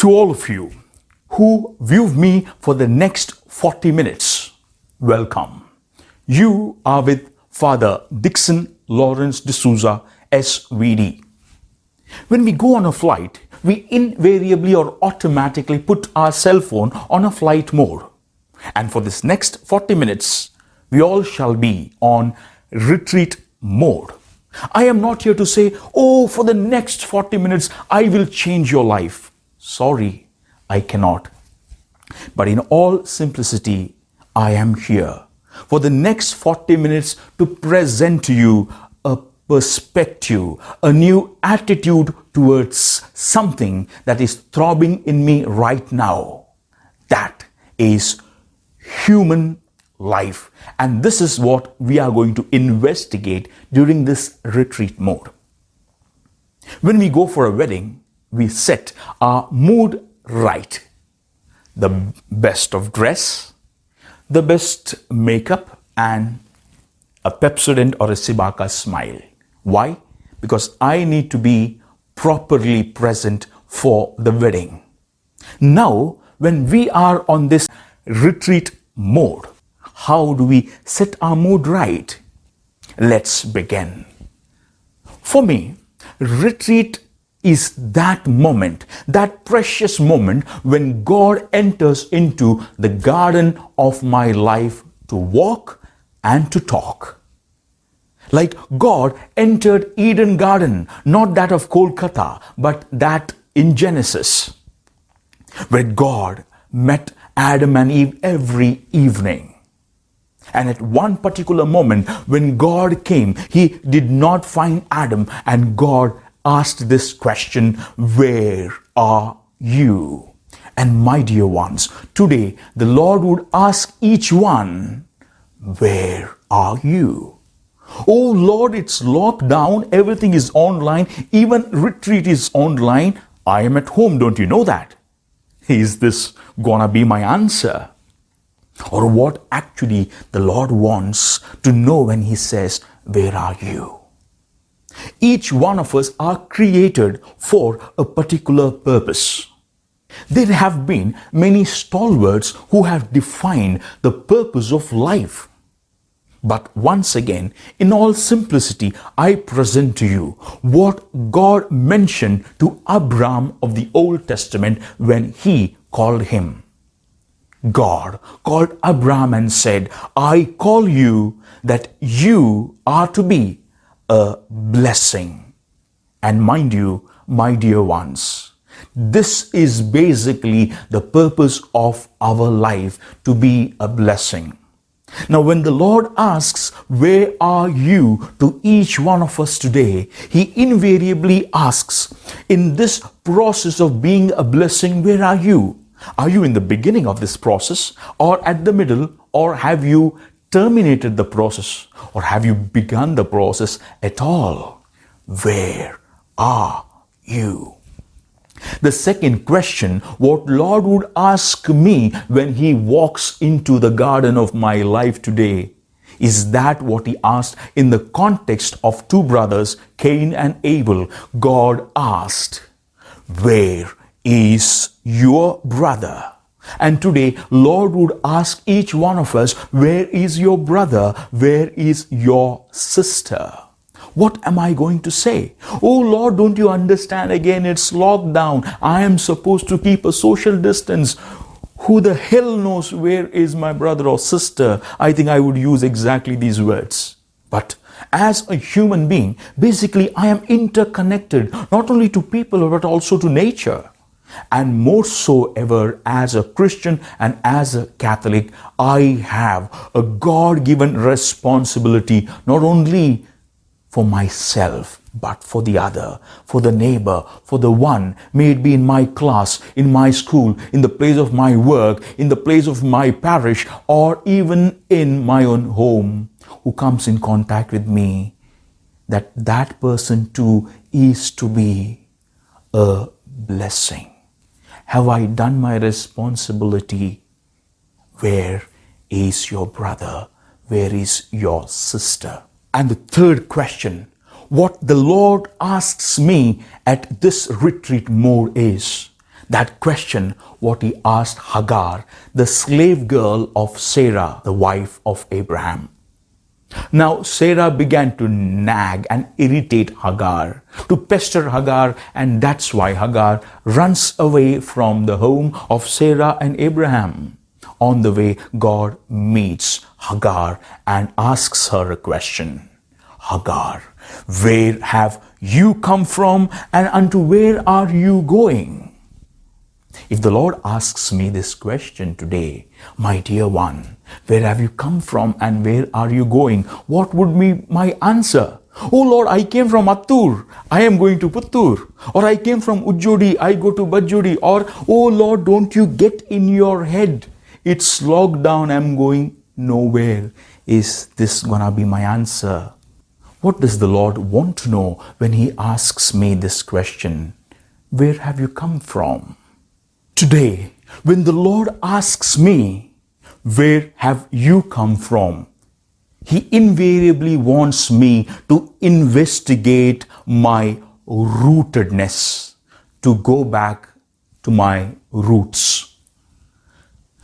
To all of you who view me for the next 40 minutes, welcome. You are with Father Dixon Lawrence D'Souza, SVD. When we go on a flight, we invariably or automatically put our cell phone on a flight mode. And for this next 40 minutes, we all shall be on retreat mode. I am not here to say, oh, for the next 40 minutes, I will change your life. Sorry, I cannot. But in all simplicity, I am here for the next 40 minutes to present to you a perspective, a new attitude towards something that is throbbing in me right now. That is human life. And this is what we are going to investigate during this retreat mode. When we go for a wedding, we set our mood right. The best of dress, the best makeup, and a Pepsodent or a Sibaka smile. Why? Because I need to be properly present for the wedding. Now, when we are on this retreat mode, how do we set our mood right? Let's begin. For me, retreat is that moment, that precious moment when God enters into the garden of my life to walk and to talk. Like God entered Eden Garden, not that of Kolkata, but that in Genesis, where God met Adam and Eve every evening. And at one particular moment, when God came, He did not find Adam, and God asked this question, where are you? And my dear ones, today the Lord would ask each one, where are you? Oh Lord, it's locked down, everything is online, even retreat is online. I am at home, don't you know that? Is this gonna be my answer? Or what actually the Lord wants to know when He says, where are you? Each one of us are created for a particular purpose. There have been many stalwarts who have defined the purpose of life. But once again, in all simplicity, I present to you what God mentioned to Abraham of the Old Testament when He called him. God called Abraham and said, I call you that you are to be a blessing. And mind you, my dear ones, this is basically the purpose of our life, to be a blessing. Now, when the Lord asks, where are you, to each one of us today, He invariably asks, in this process of being a blessing, where are you? Are you in the beginning of this process, or at the middle, or have you terminated the process, or have you begun the process at all? Where are you? The second question, what Lord would ask me when He walks into the garden of my life today, is that what He asked in the context of two brothers, Cain and Abel. God asked, where is your brother? And today, Lord would ask each one of us, where is your brother? Where is your sister? What am I going to say? Oh Lord, don't you understand? Again, it's locked down. I am supposed to keep a social distance. Who the hell knows where is my brother or sister? I think I would use exactly these words. But as a human being, basically I am interconnected not only to people but also to nature. And more so ever as a Christian and as a Catholic, I have a God-given responsibility not only for myself, but for the other, for the neighbor, for the one, may it be in my class, in my school, in the place of my work, in the place of my parish, or even in my own home, who comes in contact with me, that person too is to be a blessing. Have I done my responsibility? Where is your brother? Where is your sister? And the third question, what the Lord asks me at this retreat mode is That question, what he asked Hagar, the slave girl of Sarah, the wife of Abraham. Now Sarah began to nag and irritate Hagar, to pester Hagar, and that's why Hagar runs away from the home of Sarah and Abraham. On the way, God meets Hagar and asks her a question. Hagar, where have you come from and unto where are you going? If the Lord asks me this question today, my dear one, where have you come from and where are you going? What would be my answer? Oh Lord, I came from Attur, I am going to Puttur. Or I came from Ujjodi, I go to Bajjodi. Or, oh Lord, don't you get in your head, it's locked down, I'm going nowhere. Is this gonna be my answer? What does the Lord want to know when He asks me this question? Where have you come from? Today, when the Lord asks me, where have you come from? He invariably wants me to investigate my rootedness, to go back to my roots.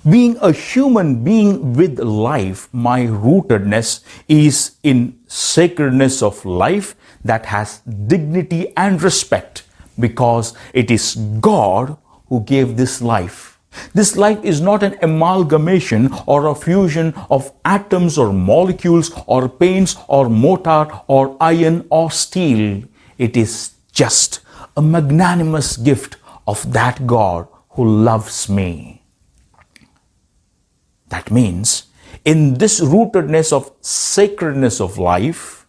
Being a human being with life, my rootedness is in sacredness of life that has dignity and respect, because it is God who gave this life. This life is not an amalgamation or a fusion of atoms or molecules or paints or mortar or iron or steel. It is just a magnanimous gift of that God who loves me. That means, in this rootedness of sacredness of life,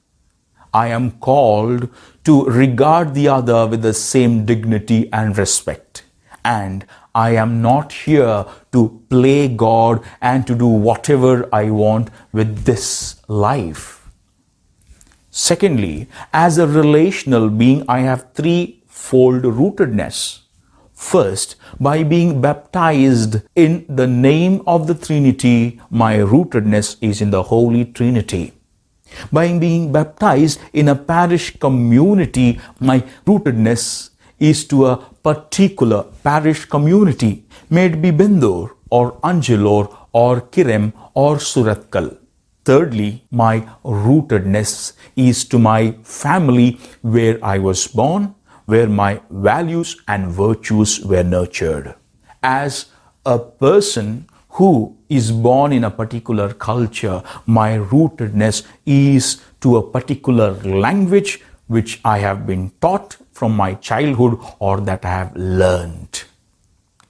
I am called to regard the other with the same dignity and respect. And I am not here to play God and to do whatever I want with this life. Secondly, as a relational being, I have threefold rootedness. First, by being baptized in the name of the Trinity, my rootedness is in the Holy Trinity. By being baptized in a parish community, my rootedness is to a particular parish community, may it be Bendur or Angelore or Kirem or Suratkal. Thirdly, my rootedness is to my family where I was born, where my values and virtues were nurtured. As a person who is born in a particular culture, my rootedness is to a particular language which I have been taught from my childhood or that I have learned.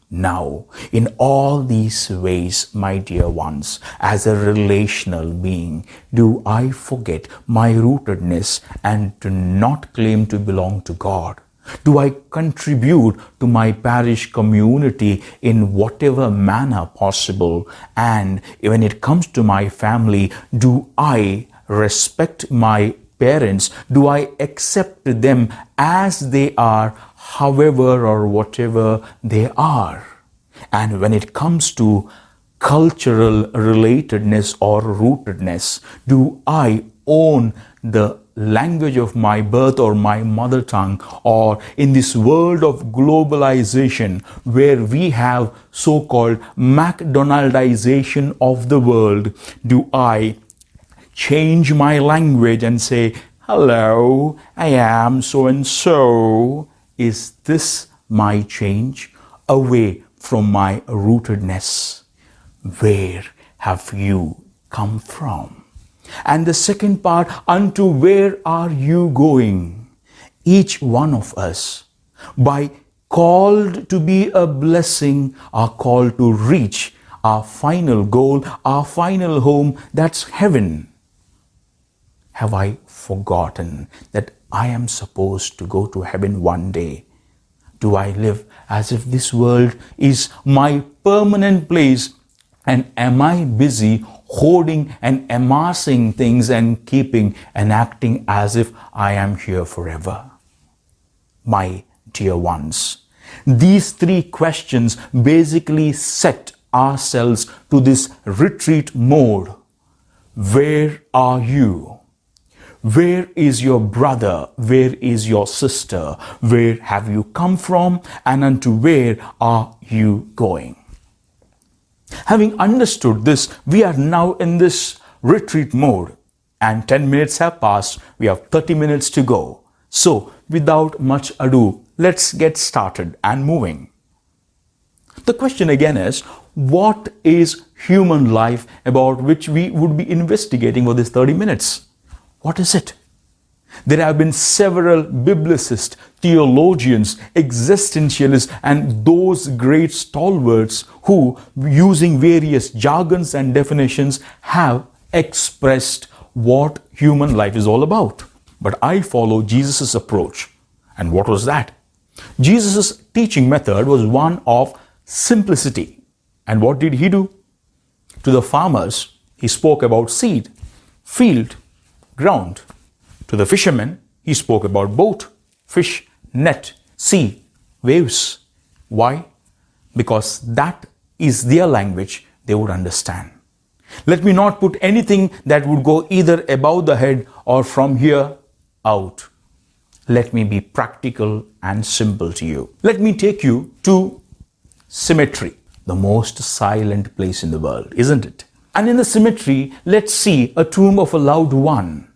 Now, in all these ways, my dear ones, as a relational being, do I forget my rootedness and do not claim to belong to God? Do I contribute to my parish community in whatever manner possible? And when it comes to my family, do I respect my parents? Do I accept them as they are, however or whatever they are? And when it comes to cultural relatedness or rootedness, do I own the language of my birth or my mother tongue? Or in this world of globalization where we have so-called McDonaldization of the world, do I change my language and say, hello, I am so and so? Is this my change away from my rootedness? Where have you come from? And the second part, unto where are you going? Each one of us, by called to be a blessing, are called to reach our final goal, our final home, that's heaven. Have I forgotten that I am supposed to go to heaven one day? Do I live as if this world is my permanent place? And am I busy hoarding and amassing things and keeping and acting as if I am here forever? My dear ones, these three questions basically set ourselves to this retreat mode. Where are you? Where is your brother? Where is your sister? Where have you come from? And unto where are you going? Having understood this, we are now in this retreat mode, and 10 minutes have passed. We have 30 minutes to go. So, without much ado, let's get started and moving. The question again is, what is human life about which we would be investigating for these 30 minutes? What is it? There have been several biblicists, theologians, existentialists, and those great stalwarts who, using various jargons and definitions, have expressed what human life is all about. But I follow Jesus' approach. And what was that? Jesus' teaching method was one of simplicity. And what did he do? To the farmers, he spoke about seed, field, ground. To the fishermen, he spoke about boat, fish, net, sea, waves. Why? Because that is their language they would understand. Let me not put anything that would go either above the head or from here out. Let me be practical and simple to you. Let me take you to cemetery, the most silent place in the world, isn't it? And in the cemetery, let's see a tomb of a loved one,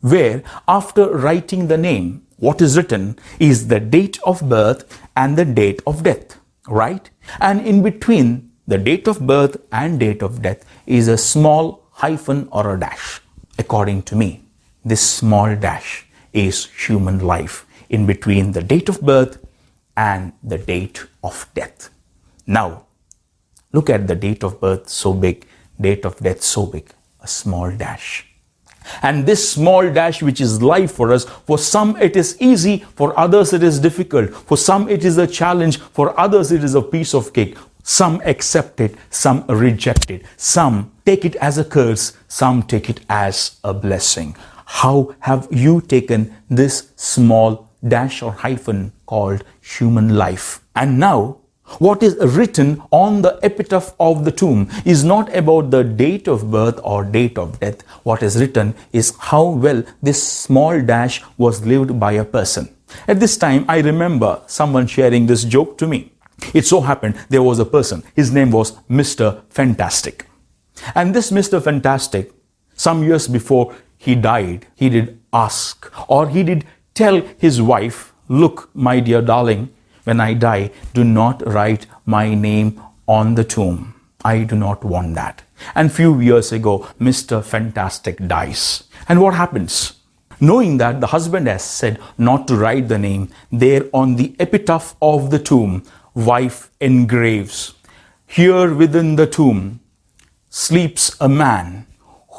where after writing the name, what is written is the date of birth and the date of death, right? And in between the date of birth and date of death is a small hyphen or a dash. According to me, this small dash is human life in between the date of birth and the date of death. Now, look at the date of birth so big, date of death so big, a small dash. And this small dash, which is life for us, for some it is easy, for others it is difficult. For some it is a challenge, for others it is a piece of cake. Some accept it, some reject it. Some take it as a curse, some take it as a blessing. How have you taken this small dash or hyphen called human life? And now, what is written on the epitaph of the tomb is not about the date of birth or date of death. What is written is how well this small dash was lived by a person. At this time, I remember someone sharing this joke to me. It so happened there was a person. His name was Mr. Fantastic. And this Mr. Fantastic, some years before he died, he did ask, or he did tell his wife, "Look, my dear darling, when I die, do not write my name on the tomb. I do not want that." And few years ago, Mr. Fantastic dies. And what happens? Knowing that the husband has said not to write the name, there on the epitaph of the tomb, wife engraves, "Here within the tomb sleeps a man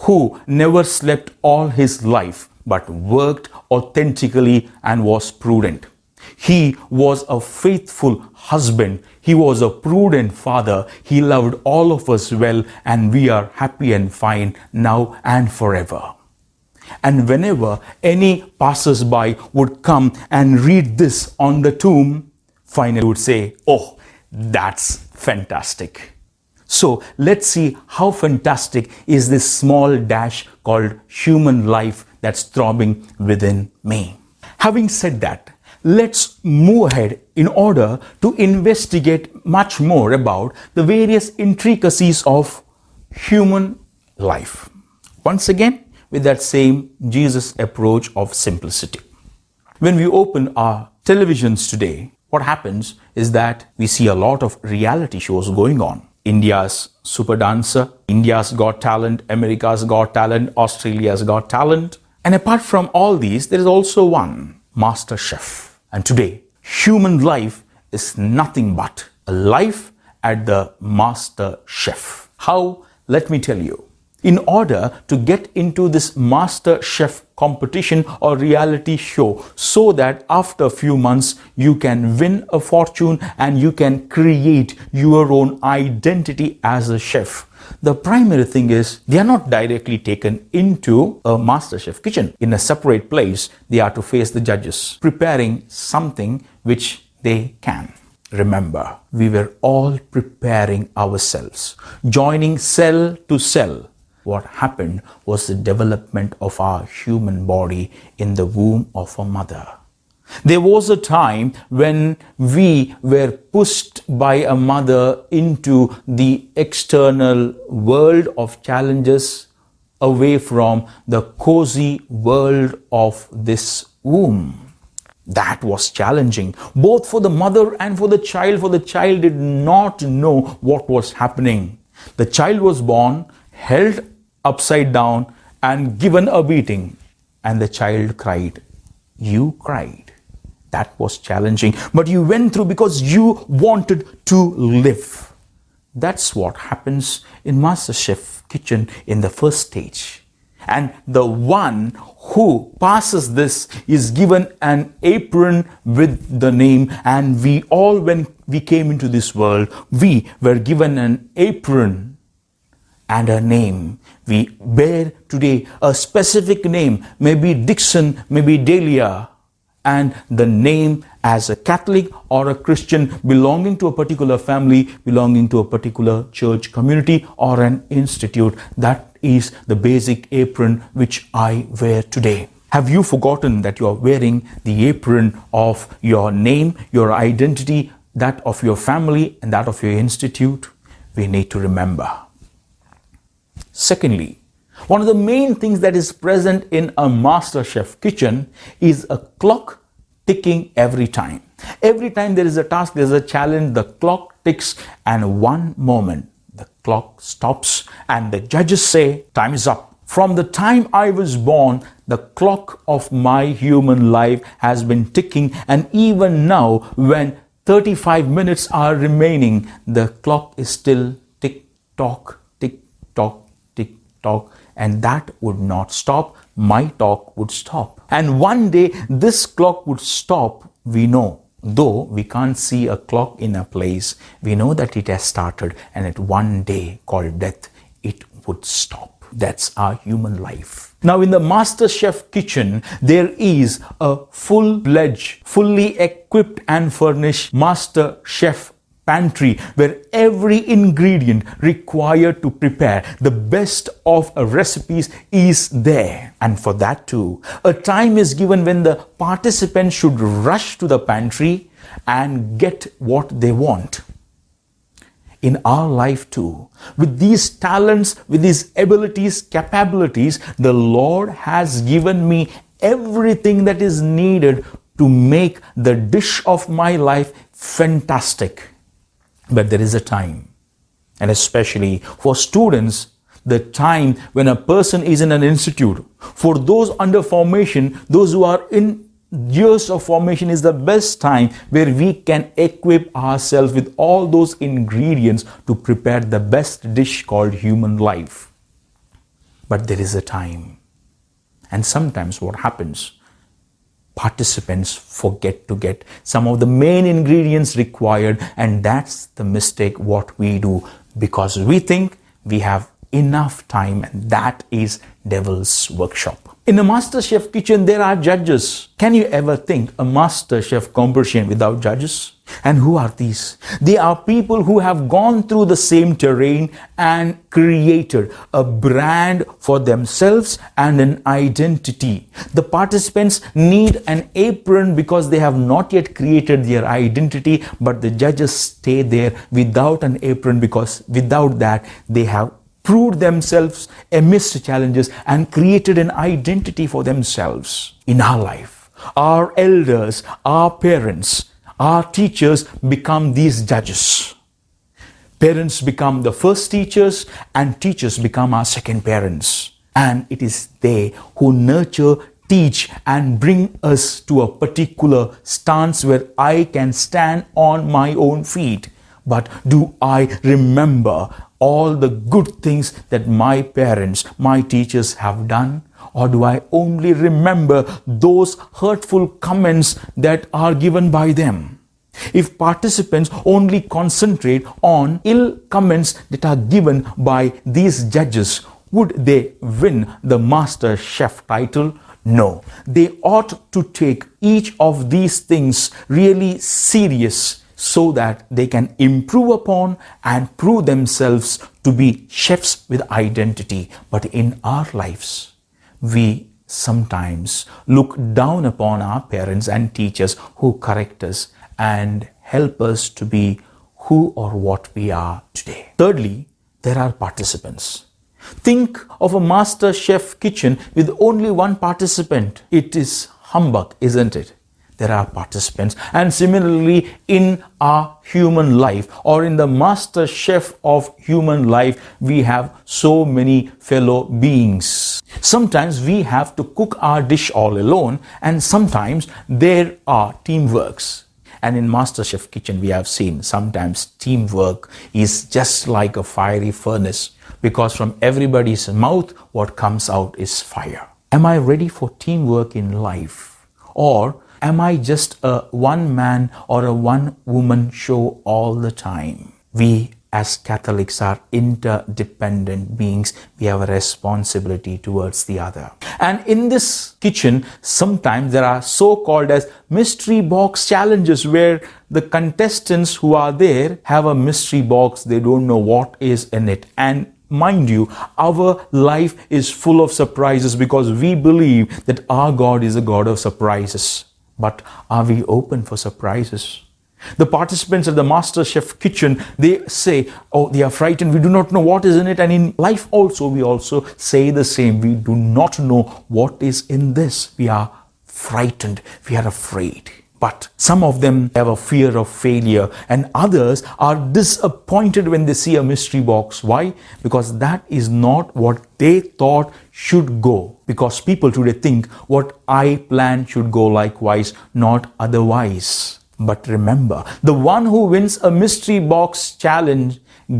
who never slept all his life, but worked authentically and was prudent. He was a faithful husband. He was a prudent father. He loved all of us well, and we are happy and fine now and forever." And whenever any passers-by would come and read this on the tomb, finally would say, "Oh, that's fantastic." So let's see how fantastic is this small dash called human life that's throbbing within me. Having said that, let's move ahead in order to investigate much more about the various intricacies of human life. Once again, with that same Jesus approach of simplicity. When we open our televisions today, what happens is that we see a lot of reality shows going on. India's Super Dancer, India's Got Talent, America's Got Talent, Australia's Got Talent. And apart from all these, there is also one, Master Chef. And today, human life is nothing but a life at the Master Chef. How? Let me tell you. In order to get into this Master Chef competition or reality show, so that after a few months you can win a fortune and you can create your own identity as a chef, the primary thing is they are not directly taken into a Master Chef kitchen. In a separate place, they are to face the judges, preparing something which they can. Remember, we were all preparing ourselves, joining cell to cell, what happened was the development of our human body in the womb of a mother. There was a time when we were pushed by a mother into the external world of challenges, away from the cozy world of this womb. That was challenging, both for the mother and for the child, for the child did not know what was happening. The child was born, held upside down, and given a beating, and the child cried. You cried. That was challenging, but you went through because you wanted to live. That's what happens in MasterChef kitchen in the first stage. And the one who passes this is given an apron with the name. And we all, when we came into this world, we were given an apron and a name. We bear today a specific name, maybe Dixon, maybe Delia, and the name as a Catholic or a Christian belonging to a particular family, belonging to a particular church community or an institute. That is the basic apron which I wear today. Have you forgotten that you are wearing the apron of your name, your identity, that of your family and that of your institute? We need to remember. Secondly, one of the main things that is present in a MasterChef kitchen is a clock ticking every time. Every time there is a task, there is a challenge, the clock ticks, and one moment the clock stops and the judges say, time is up. From the time I was born, the clock of my human life has been ticking, and even now when 35 minutes are remaining, the clock is still tick tock, tick tock, tick tock, and that would not stop. My talk would stop. And one day this clock would stop, we know. Though we can't see a clock in a place, we know that it has started, and at one day called death, it would stop. That's our human life. Now in the MasterChef kitchen, there is a full-fledged, fully equipped and furnished MasterChef pantry where every ingredient required to prepare the best of recipes is there. And for that too, a time is given when the participants should rush to the pantry and get what they want. In our life too, with these talents, with these abilities, capabilities, the Lord has given me everything that is needed to make the dish of my life fantastic. But there is a time, and especially for students, the time when a person is in an institute. For those under formation, those who are in years of formation, is the best time where we can equip ourselves with all those ingredients to prepare the best dish called human life. But there is a time, and sometimes what happens, participants forget to get some of the main ingredients required, and that's the mistake what we do, because we think we have enough time, and that is devil's workshop. In a MasterChef kitchen, there are judges. Can you ever think a MasterChef competition without judges? And who are these? They are people who have gone through the same terrain and created a brand for themselves and an identity. The participants need an apron because they have not yet created their identity, but the judges stay there without an apron because without that they have proved themselves amidst challenges and created an identity for themselves. In our life, our elders, our parents, our teachers become these judges. Parents become the first teachers, and teachers become our second parents. And it is they who nurture, teach, and bring us to a particular stance where I can stand on my own feet. But do I remember all the good things that my parents, my teachers have done? Or do I only remember those hurtful comments that are given by them? If participants only concentrate on ill comments that are given by these judges, would they win the MasterChef title? No. They ought to take each of these things really serious, so that they can improve upon and prove themselves to be chefs with identity. But in our lives, we sometimes look down upon our parents and teachers who correct us and help us to be who or what we are today. Thirdly, there are participants. Think of a master chef kitchen with only one participant. It is humbug, isn't it? There are participants. And similarly, in our human life or in the master chef of human life, we have so many fellow beings. Sometimes we have to cook our dish all alone, and sometimes there are teamworks. And in MasterChef Kitchen, we have seen sometimes teamwork is just like a fiery furnace, because from everybody's mouth, what comes out is fire. Am I ready for teamwork in life? Or am I just a one-man or a one-woman show all the time? We as Catholics are interdependent beings. We have a responsibility towards the other. And in this kitchen, sometimes there are so-called as mystery box challenges, where the contestants who are there have a mystery box. They don't know what is in it. And mind you, our life is full of surprises, because we believe that our God is a God of surprises. But are we open for surprises? The participants at the MasterChef Kitchen, they say, oh, they are frightened. We do not know what is in it. And in life also, we also say the same. We do not know what is in this. We are frightened. We are afraid. But some of them have a fear of failure, and others are disappointed when they see a mystery box. Why? Because that is not what they thought should go. Because people today think what I plan should go likewise, not otherwise. But remember, the one who wins a mystery box challenge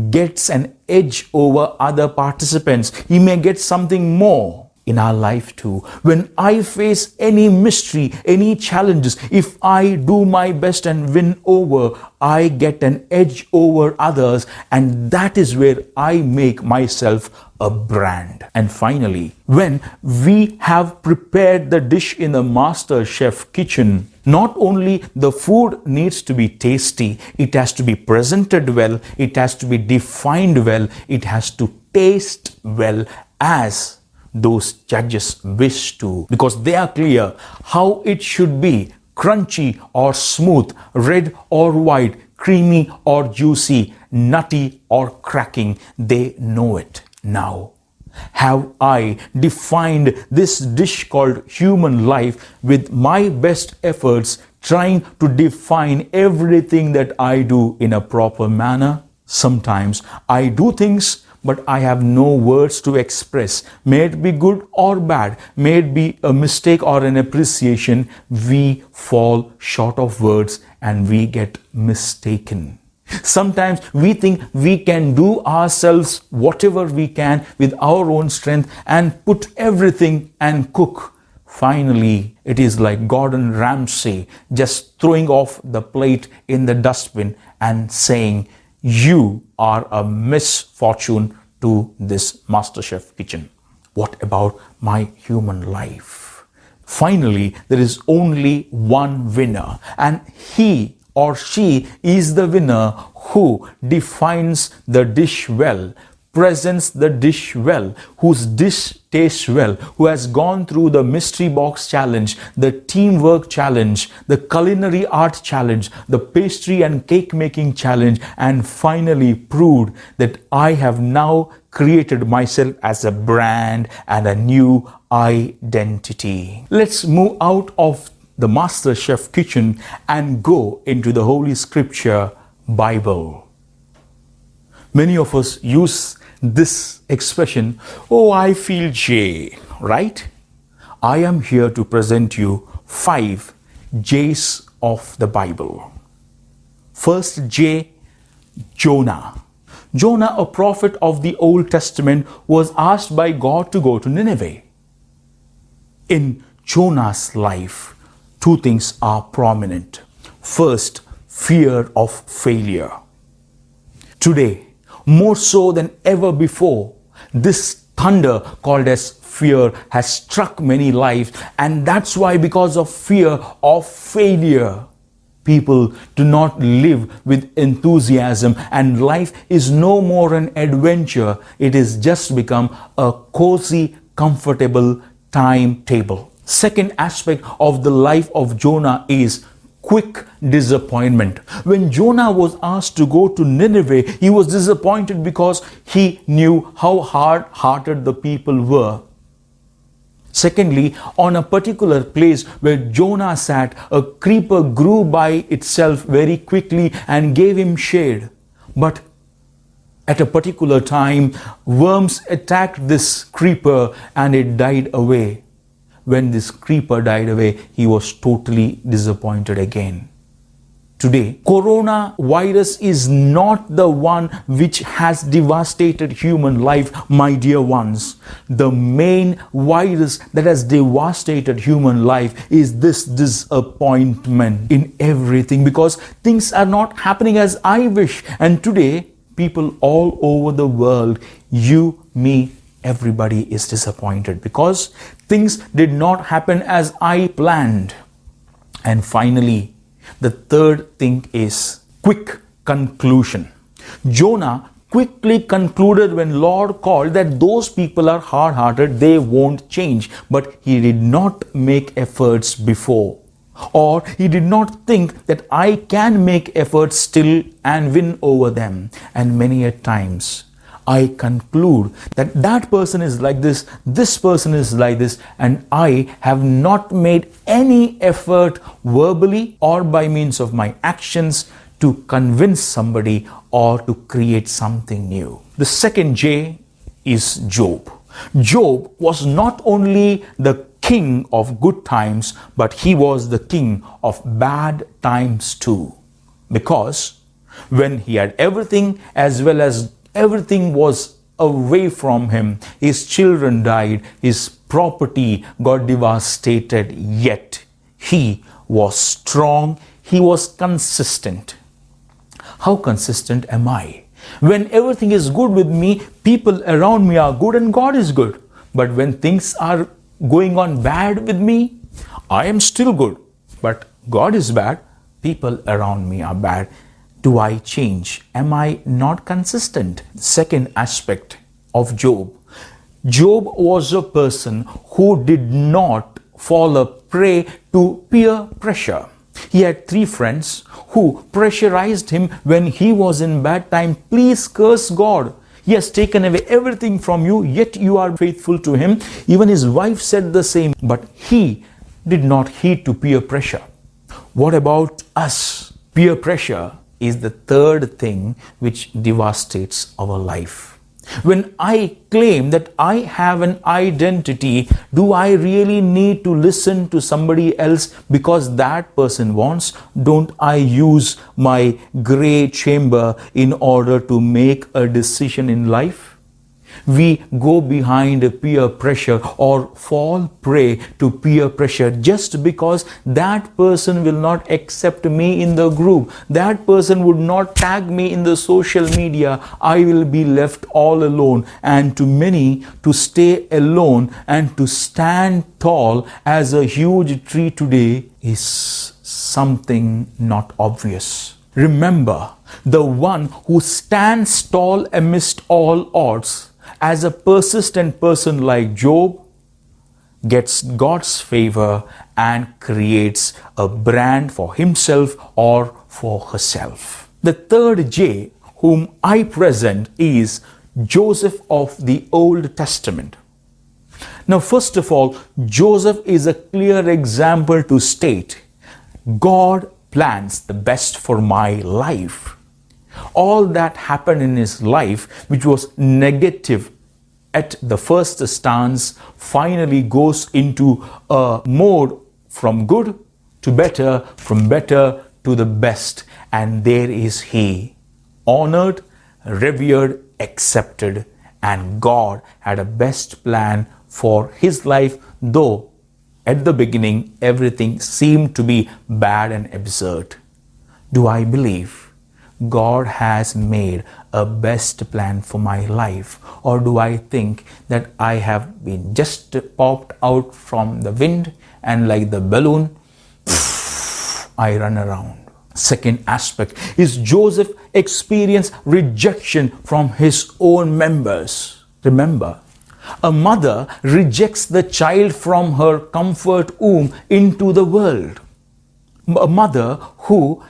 gets an edge over other participants. He may get something more. In our life too, when I face any mystery, any challenges, if I do my best and win over, I get an edge over others, and that is where I make myself a brand. And finally, when we have prepared the dish in the MasterChef Kitchen, not only the food needs to be tasty, it has to be presented well, it has to be defined well, it has to taste well as those judges wish to, because they are clear how it should be: crunchy or smooth, red or white, creamy or juicy, nutty or cracking. They know it. Now, have I defined this dish called human life with my best efforts, trying to define everything that I do in a proper manner? Sometimes I do things, but I have no words to express. May it be good or bad, may it be a mistake or an appreciation, we fall short of words and we get mistaken. Sometimes we think we can do ourselves whatever we can with our own strength and put everything and cook. Finally, it is like Gordon Ramsay just throwing off the plate in the dustbin and saying, "You are a misfortune to this MasterChef Kitchen." What about my human life? Finally, there is only one winner, and he or she is the winner who defines the dish well, presents the dish well, whose dish tastes well, who has gone through the mystery box challenge, the teamwork challenge, the culinary art challenge, the pastry and cake making challenge, and finally proved that I have now created myself as a brand and a new identity. Let's move out of the MasterChef Kitchen and go into the Holy Scripture, Bible. Many of us use this expression, "Oh, I feel J," right? I am here to present you 5 J's of the Bible. First J, Jonah. Jonah, a prophet of the Old Testament, was asked by God to go to Nineveh. In Jonah's life, 2 things are prominent. First, fear of failure. Today, more so than ever before, this thunder called as fear has struck many lives, and that's why, because of fear of failure, People do not live with enthusiasm, and life is no more an adventure. It is just become a cozy, comfortable timetable. Second aspect of the life of Jonah is quick disappointment. When Jonah was asked to go to Nineveh, he was disappointed because he knew how hard-hearted the people were. Secondly, on a particular place where Jonah sat, a creeper grew by itself very quickly and gave him shade. But at a particular time, worms attacked this creeper and it died away. When this creeper died away, he was totally disappointed again. Today, coronavirus is not the one which has devastated human life, my dear ones. The main virus that has devastated human life is this disappointment in everything, because things are not happening as I wish. And today, people all over the world, you, me, everybody is disappointed because things did not happen as I planned. And finally, the third thing is quick conclusion. Jonah quickly concluded when Lord called that those people are hard-hearted, they won't change. But he did not make efforts before. Or he did not think that I can make efforts still and win over them. And many a times, I conclude that that person is like this person is like this, and I have not made any effort verbally or by means of my actions to convince somebody or to create something new. The second J is Job. Job was not only the king of good times, but he was the king of bad times too. Because when he had everything as well as everything was away from him, his children died, his property got devastated, yet he was strong, he was consistent. How consistent am I? When everything is good with me, people around me are good and God is good. But when things are going on bad with me, I am still good, but God is bad, people around me are bad. Do I change? Am I not consistent? Second aspect of Job. Job was a person who did not fall a prey to peer pressure. He had 3 friends who pressurized him when he was in bad time. Please curse God. He has taken away everything from you, yet you are faithful to him. Even his wife said the same, but he did not heed to peer pressure. What about us? Peer pressure is the third thing which devastates our life. When I claim that I have an identity, do I really need to listen to somebody else because that person wants? Don't I use my gray chamber in order to make a decision in life? We go behind peer pressure or fall prey to peer pressure just because that person will not accept me in the group. That person would not tag me in the social media. I will be left all alone. And to many, to stay alone and to stand tall as a huge tree today is something not obvious. Remember, the one who stands tall amidst all odds, as a persistent person like Job, gets God's favor and creates a brand for himself or for herself. The third J whom I present is Joseph of the Old Testament. Now, first of all, Joseph is a clear example to state God plans the best for my life. All that happened in his life, which was negative at the first stance, finally goes into a mode from good to better, from better to the best. And there is he, honored, revered, accepted, and God had a best plan for his life, though at the beginning everything seemed to be bad and absurd. Do I believe God has made a best plan for my life? Or do I think that I have been just popped out from the wind and like the balloon, I run around? Second aspect is Joseph experienced rejection from his own members. Remember, a mother rejects the child from her comfort womb into the world. A mother who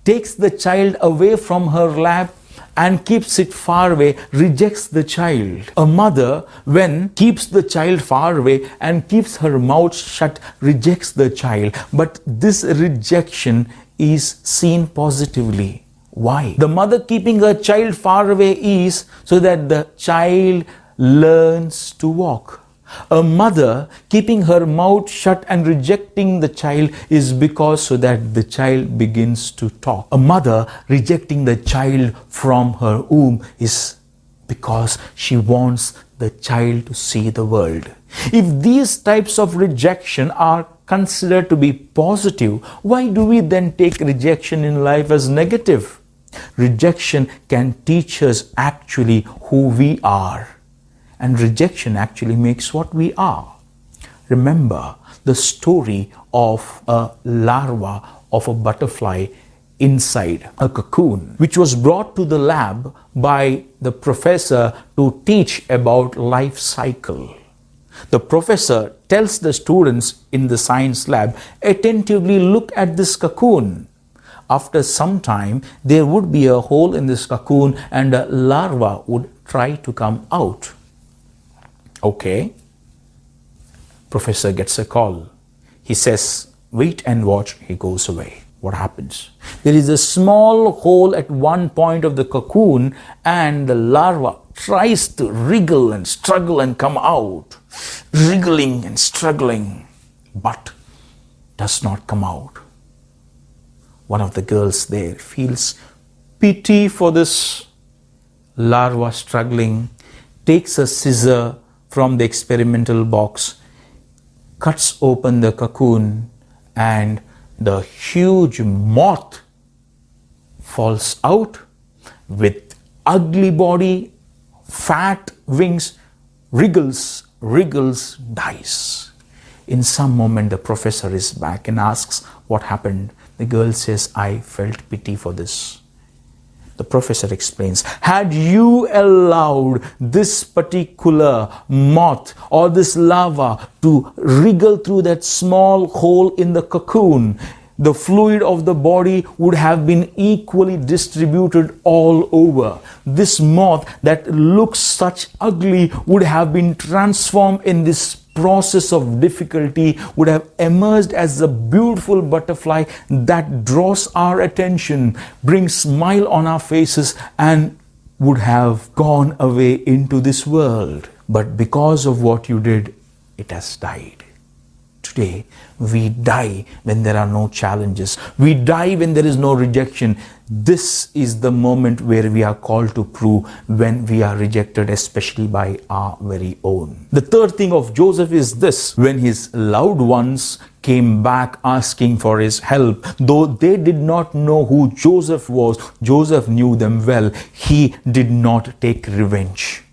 takes the child away from her lap and keeps it far away rejects the child. A mother, when keeps the child far away and keeps her mouth shut, rejects the child. But this rejection is seen positively. Why? The mother keeping her child far away is so that the child learns to walk. A mother keeping her mouth shut and rejecting the child is because so that the child begins to talk. A mother rejecting the child from her womb is because she wants the child to see the world. If these types of rejection are considered to be positive, why do we then take rejection in life as negative? Rejection can teach us actually who we are. And rejection actually makes what we are. Remember the story of a larva of a butterfly inside a cocoon, which was brought to the lab by the professor to teach about life cycle. The professor tells the students in the science lab, attentively look at this cocoon. After some time, there would be a hole in this cocoon and a larva would try to come out. Okay. Professor gets a call. He says, wait and watch. He goes away. What happens? There is a small hole at one point of the cocoon and the larva tries to wriggle and struggle and come out. Wriggling and struggling, but does not come out. One of the girls there feels pity for this larva struggling, takes a scissor from the experimental box, cuts open the cocoon, and the huge moth falls out with ugly body, fat wings, wriggles, dies. In some moment, the professor is back and asks what happened. The girl says, I felt pity for this. The professor explains, had you allowed this particular moth or this larva to wriggle through that small hole in the cocoon, the fluid of the body would have been equally distributed all over. This moth that looks such ugly would have been transformed in this process of difficulty, would have emerged as a beautiful butterfly that draws our attention, brings smile on our faces, and would have gone away into this world. But because of what you did, it has died. Today, we die when there are no challenges. We die when there is no rejection. This is the moment where we are called to prove when we are rejected, especially by our very own. The third thing of Joseph is this: when his loved ones came back asking for his help, though they did not know who Joseph was, Joseph knew them well. He did not take revenge.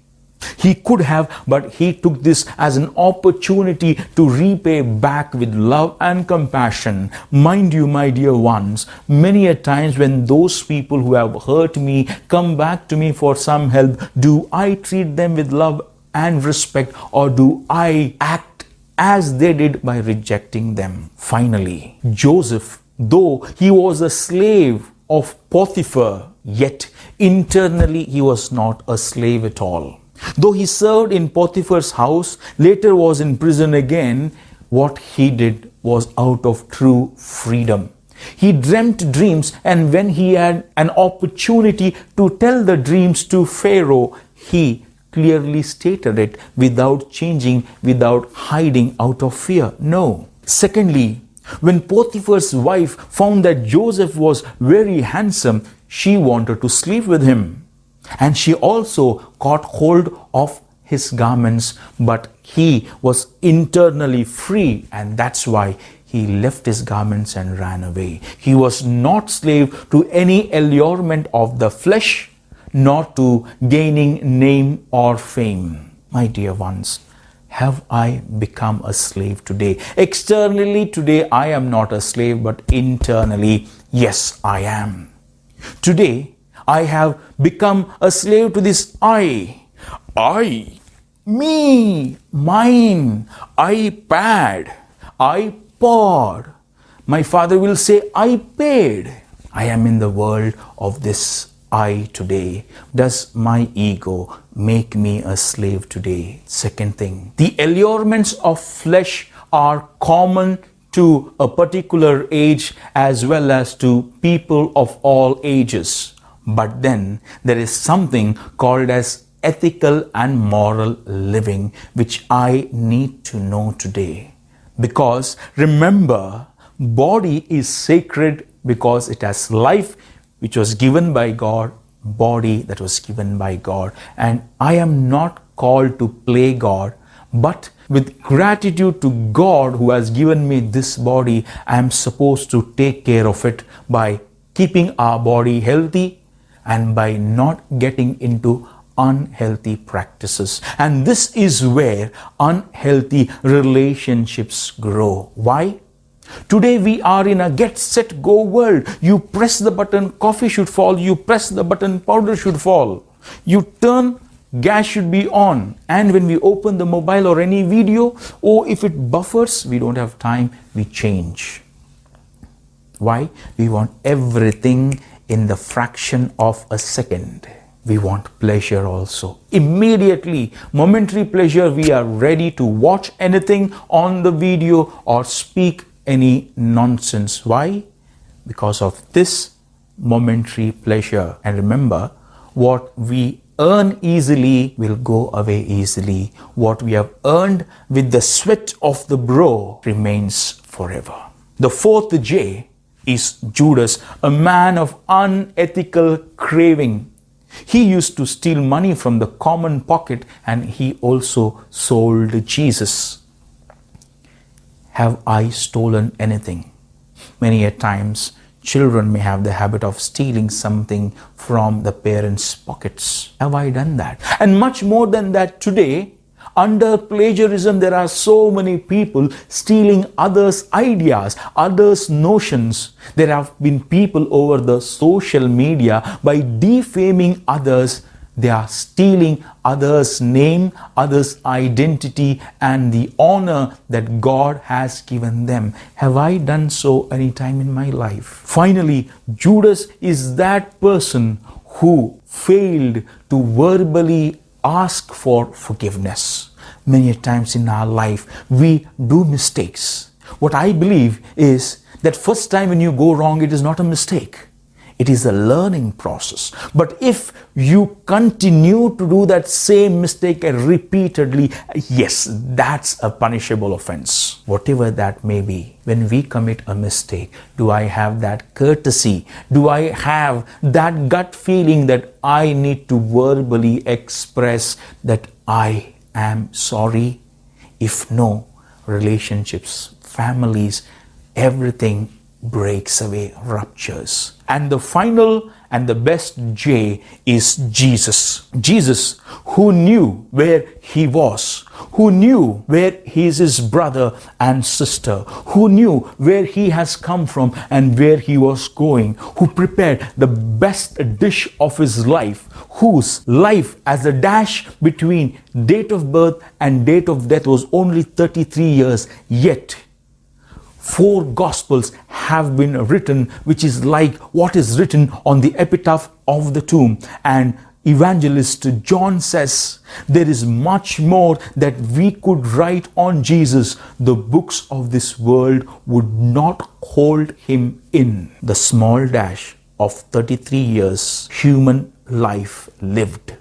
He could have, but he took this as an opportunity to repay back with love and compassion. Mind you, my dear ones, many a times when those people who have hurt me come back to me for some help, do I treat them with love and respect, or do I act as they did by rejecting them? Finally, Joseph, though he was a slave of Potiphar, yet internally he was not a slave at all. Though he served in Potiphar's house, later was in prison again, what he did was out of true freedom. He dreamt dreams, and when he had an opportunity to tell the dreams to Pharaoh, he clearly stated it without changing, without hiding out of fear. No. Secondly, when Potiphar's wife found that Joseph was very handsome, she wanted to sleep with him. And she also caught hold of his garments, but he was internally free, and that's why he left his garments and ran away. He was not slave to any allurement of the flesh, nor to gaining name or fame. My dear ones, have I become a slave today? Externally today I am not a slave, but internally Yes, I am. Today, I have become a slave to this I, me, mine, iPad, iPod. My father will say, I paid. I am in the world of this I today. Does my ego make me a slave today? Second thing, the allurements of flesh are common to a particular age as well as to people of all ages. But then there is something called as ethical and moral living, which I need to know today. Because remember, body is sacred because it has life which was given by God, body that was given by God. And I am not called to play God, but with gratitude to God who has given me this body, I am supposed to take care of it by keeping our body healthy and by not getting into unhealthy practices. And this is where unhealthy relationships grow. Why? Today we are in a get, set, go world. You press the button, coffee should fall. You press the button, powder should fall. You turn, gas should be on. And when we open the mobile or any video, if it buffers, we don't have time, we change. Why? We want everything in the fraction of a second. We want pleasure also. Immediately, momentary pleasure, we are ready to watch anything on the video or speak any nonsense. Why? Because of this momentary pleasure. And remember, what we earn easily will go away easily. What we have earned with the sweat of the brow remains forever. The fourth J is Judas, a man of unethical craving. He used to steal money from the common pocket, and he also sold Jesus. Have I stolen anything? Many a times, children may have the habit of stealing something from the parents' pockets. Have I done that? And much more than that today, under plagiarism, there are so many people stealing others' ideas, others' notions. There have been people over the social media, by defaming others, they are stealing others' name, others' identity, and the honor that God has given them. Have I done so any time in my life? Finally, Judas is that person who failed to verbally ask for forgiveness. Many times in our life, we do mistakes. What I believe is that first time when you go wrong, it is not a mistake. It is a learning process. But if you continue to do that same mistake repeatedly, yes, that's a punishable offense. Whatever that may be, when we commit a mistake, do I have that courtesy? Do I have that gut feeling that I need to verbally express that I am sorry? If no, relationships, families, everything breaks away, ruptures. And the final and the best J is Jesus. Jesus, who knew where he was, who knew where he is his brother and sister, who knew where he has come from and where he was going, who prepared the best dish of his life, whose life as a dash between date of birth and date of death was only 33 years, yet 4 Gospels have been written, which is like what is written on the epitaph of the tomb. And evangelist John says, there is much more that we could write on Jesus. The books of this world would not hold him in. The small dash of 33 years human life lived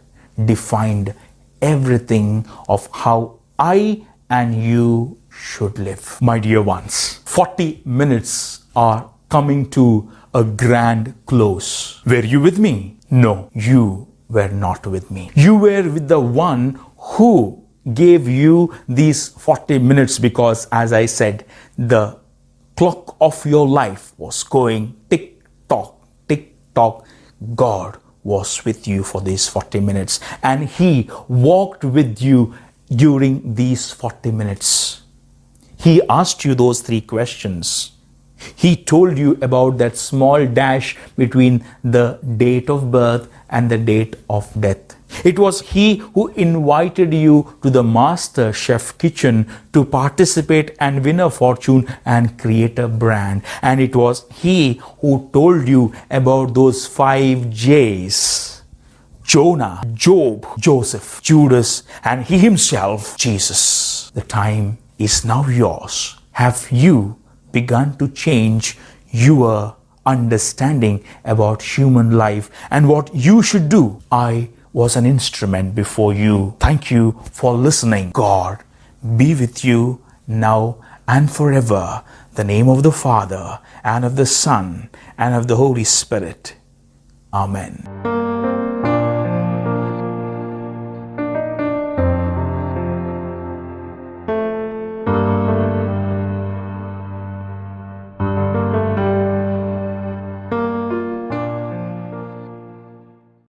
defined everything of how I and you should live. My dear ones, 40 minutes are coming to a grand close. Were you with me? No, you were not with me. You were with the one who gave you these 40 minutes because, as I said, the clock of your life was going tick-tock, tick-tock. God was with you for these 40 minutes, and he walked with you during these 40 minutes. He asked you those 3 questions. He told you about that small dash between the date of birth and the date of death. It was He who invited you to the Master Chef kitchen to participate and win a fortune and create a brand. And it was He who told you about those 5 J's: Jonah, Job, Joseph, Judas, and He Himself, Jesus. The time is now yours. Have you begun to change your understanding about human life and what you should do? I was an instrument before you. Thank you for listening. God be with you now and forever. In the name of the Father, and of the Son, and of the Holy Spirit. Amen.